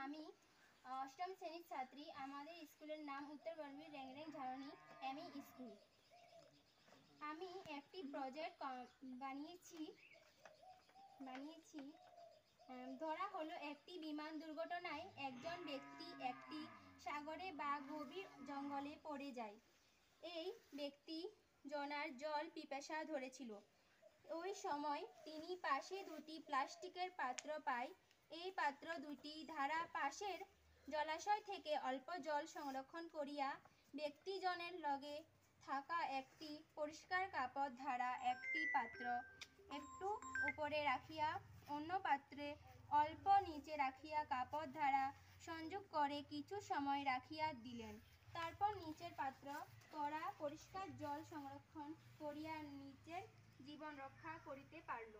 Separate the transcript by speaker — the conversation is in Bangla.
Speaker 1: আমি অষ্টম শ্রেণীর ছাত্রী। আমাদের স্কুলের নাম উত্তর বর্মীর রেংরেং ঝারণী এমই স্কুল। আমি একটি প্রজেক্ট বানিয়েছি। ধরা হলো একটি বিমান দুর্ঘটনায় একজন ব্যক্তি একটি সাগরে বা গভীর জঙ্গলে পড়ে যায়। এই ব্যক্তি জনার জল পিপাসা ধরেছিল। ওই সময় তিনি পাশে দুটি প্লাস্টিকের পাত্র পায়। এই পাত্র দুটি ধারা পাশের জলাশয় থেকে অল্প জল সংরক্ষণ করিয়া ব্যক্তিজনের লগে থাকা একটি পরিষ্কার কাপড় ধারা একটি পাত্র একটু উপরে রাখিয়া অন্য পাত্রে অল্প নিচে রাখিয়া কাপড় ধারা সংযোগ করে কিছু সময় রাখিয়া দিলেন। তারপর নিচের পাত্র কড়া পরিষ্কার জল সংরক্ষণ করিয়া নিজের জীবন রক্ষা করিতে পারল।